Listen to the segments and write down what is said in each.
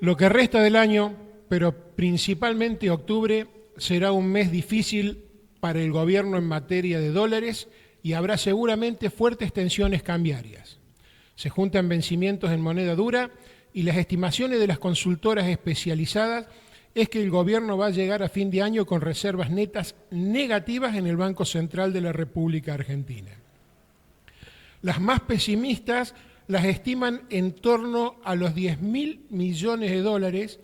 Lo que resta del año, pero principalmente octubre, será un mes difícil para el gobierno en materia de dólares y habrá seguramente fuertes tensiones cambiarias. Se juntan vencimientos en moneda dura y las estimaciones de las consultoras especializadas es que el gobierno va a llegar a fin de año con reservas netas negativas en el Banco Central de la República Argentina. Las más pesimistas las estiman en torno a los 10.000 millones de dólares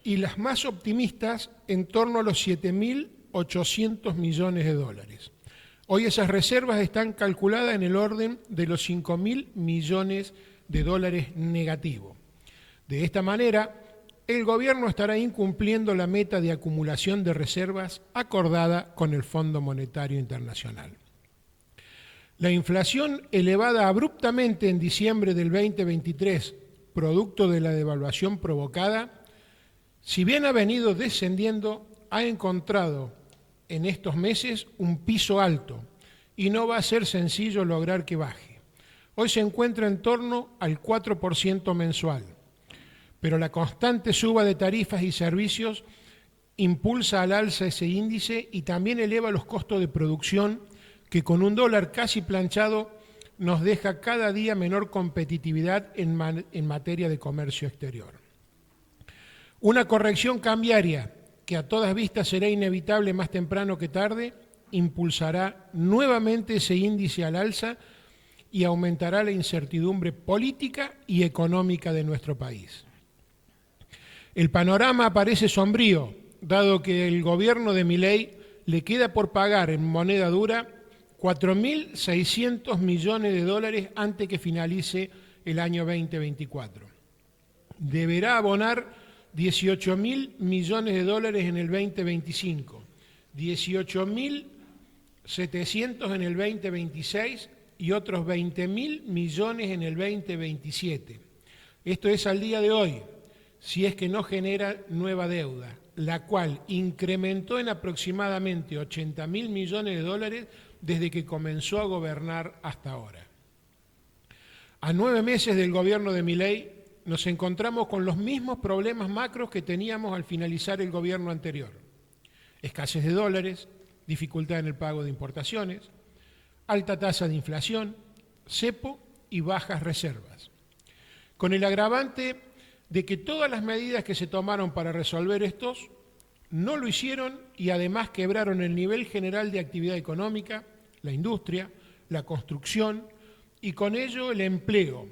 y las más optimistas en torno a los 7.800 millones de dólares. Hoy esas reservas están calculadas en el orden de los 5.000 millones de dólares negativo. De esta manera, el gobierno estará incumpliendo la meta de acumulación de reservas acordada con el Fondo Monetario Internacional. La inflación elevada abruptamente en diciembre del 2023, producto de la devaluación provocada, si bien ha venido descendiendo, ha encontrado en estos meses un piso alto y no va a ser sencillo lograr que baje. Hoy se encuentra en torno al 4% mensual, pero la constante suba de tarifas y servicios impulsa al alza ese índice y también eleva los costos de producción que con un dólar casi planchado nos deja cada día menor competitividad en materia de comercio exterior. Una corrección cambiaria que a todas vistas será inevitable más temprano que tarde, impulsará nuevamente ese índice al alza y aumentará la incertidumbre política y económica de nuestro país. El panorama parece sombrío, dado que el gobierno de Milei le queda por pagar en moneda dura 4.600 millones de dólares antes que finalice el año 2024. Deberá abonar 18.000 millones de dólares en el 2025, 18.700 en el 2026 y otros 20.000 millones en el 2027. Esto es al día de hoy, si es que no genera nueva deuda, la cual incrementó en aproximadamente 80.000 millones de dólares desde que comenzó a gobernar hasta ahora. A 9 meses del gobierno de Milei, nos encontramos con los mismos problemas macros que teníamos al finalizar el gobierno anterior. Escasez de dólares, dificultad en el pago de importaciones, alta tasa de inflación, cepo y bajas reservas. Con el agravante de que todas las medidas que se tomaron para resolver estos no lo hicieron y además quebraron el nivel general de actividad económica, la industria, la construcción y con ello el empleo,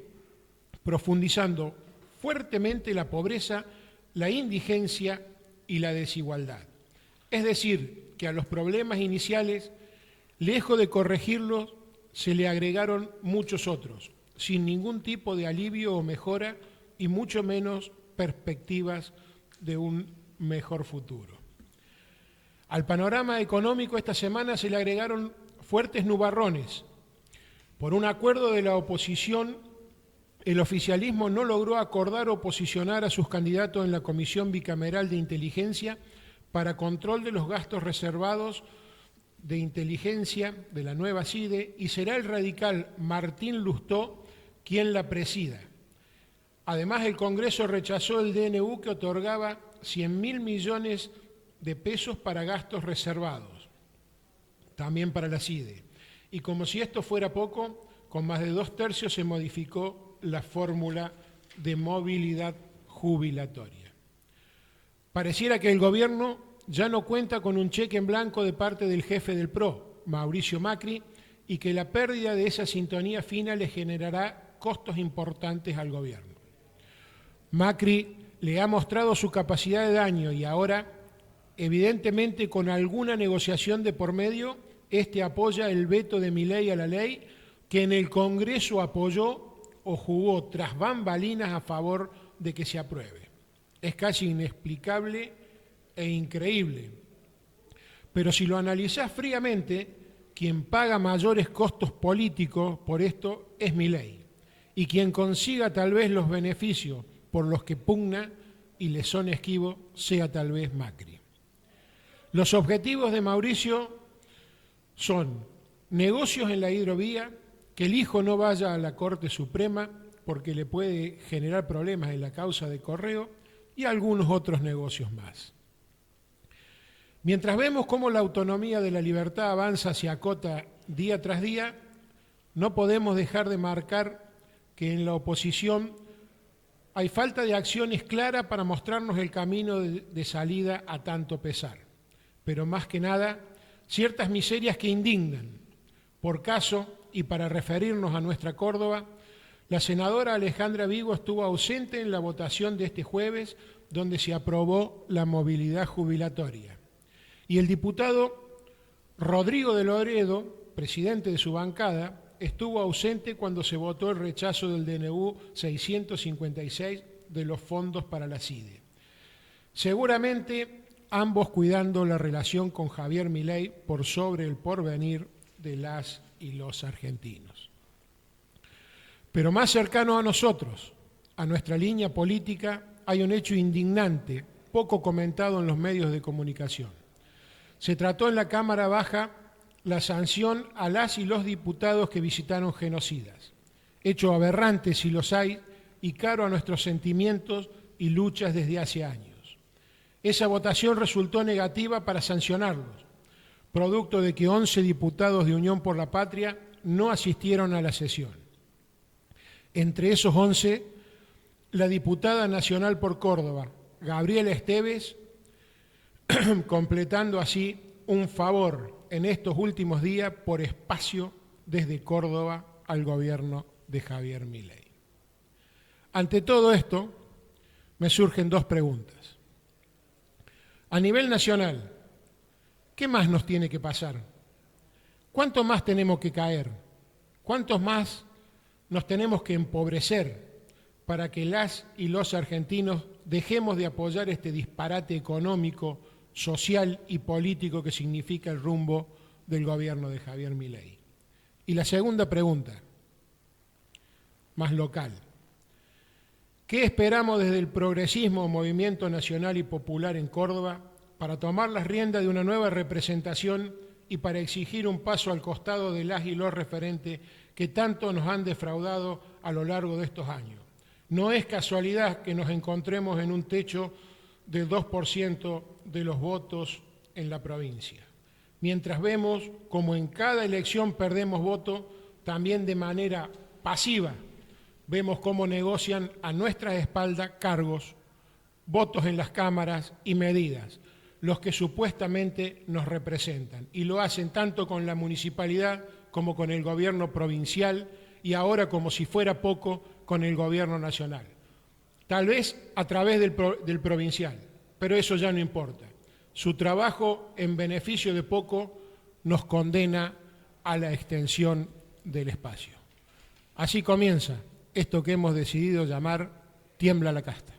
profundizando fuertemente la pobreza, la indigencia y la desigualdad. Es decir, que a los problemas iniciales, lejos de corregirlos, se le agregaron muchos otros, sin ningún tipo de alivio o mejora y mucho menos perspectivas de un mejor futuro. Al panorama económico esta semana se le agregaron fuertes nubarrones. Por un acuerdo de la oposición, el oficialismo no logró acordar o posicionar a sus candidatos en la Comisión Bicameral de Inteligencia para control de los gastos reservados de inteligencia de la nueva CIDE y será el radical Martín Lustó quien la presida. Además, el Congreso rechazó el DNU que otorgaba 100.000 millones de pesos para gastos reservados, también para la CIDE. Y como si esto fuera poco, con más de 2/3 se modificó la fórmula de movilidad jubilatoria. Pareciera que el gobierno ya no cuenta con un cheque en blanco de parte del jefe del PRO, Mauricio Macri, y que la pérdida de esa sintonía fina le generará costos importantes al gobierno. Macri le ha mostrado su capacidad de daño y ahora, evidentemente con alguna negociación de por medio, apoya el veto de Milei a la ley que en el Congreso apoyó o jugó tras bambalinas a favor de que se apruebe. Es casi inexplicable e increíble. Pero si lo analizás fríamente, quien paga mayores costos políticos por esto es Milei, y quien consiga tal vez los beneficios por los que pugna y le son esquivos sea tal vez Macri. Los objetivos de Mauricio son negocios en la hidrovía, que el hijo no vaya a la Corte Suprema porque le puede generar problemas en la causa de Correo, y algunos otros negocios más. Mientras vemos cómo la autonomía de la libertad avanza hacia acota día tras día, no podemos dejar de marcar que en la oposición hay falta de acciones claras para mostrarnos el camino de salida a tanto pesar, pero más que nada, ciertas miserias que indignan. Por caso, y para referirnos a nuestra Córdoba, la senadora Alejandra Vigo estuvo ausente en la votación de este jueves, donde se aprobó la movilidad jubilatoria. Y el diputado Rodrigo de Loredo, presidente de su bancada, estuvo ausente cuando se votó el rechazo del DNU 656 de los fondos para la CIDE. Seguramente ambos cuidando la relación con Javier Milei por sobre el porvenir de las y los argentinos. Pero más cercano a nosotros, a nuestra línea política, hay un hecho indignante, poco comentado en los medios de comunicación. Se trató en la Cámara Baja la sanción a las y los diputados que visitaron genocidas. Hecho aberrante si los hay y caro a nuestros sentimientos y luchas desde hace años. Esa votación resultó negativa para sancionarlos, producto de que 11 diputados de Unión por la Patria no asistieron a la sesión. Entre esos 11, la diputada nacional por Córdoba, Gabriela Esteves, completando así un favor en estos últimos días por espacio desde Córdoba al gobierno de Javier Milei. Ante todo esto, me surgen dos preguntas. A nivel nacional, ¿qué más nos tiene que pasar? ¿Cuánto más tenemos que caer? ¿Cuántos más nos tenemos que empobrecer para que las y los argentinos dejemos de apoyar este disparate económico, social y político que significa el rumbo del gobierno de Javier Milei? Y la segunda pregunta, más local. ¿Qué esperamos desde el progresismo, movimiento nacional y popular en Córdoba para tomar las riendas de una nueva representación y para exigir un paso al costado de las y los referentes que tanto nos han defraudado a lo largo de estos años? No es casualidad que nos encontremos en un techo del 2% de los votos en la provincia. Mientras vemos como en cada elección perdemos votos, también de manera pasiva, vemos cómo negocian a nuestras espaldas cargos, votos en las cámaras y medidas, los que supuestamente nos representan. Y lo hacen tanto con la municipalidad como con el gobierno provincial y ahora, como si fuera poco, con el gobierno nacional. Tal vez a través del provincial, pero eso ya no importa. Su trabajo en beneficio de poco nos condena a la extensión del espacio. Así comienza esto que hemos decidido llamar Tiembla la Casta.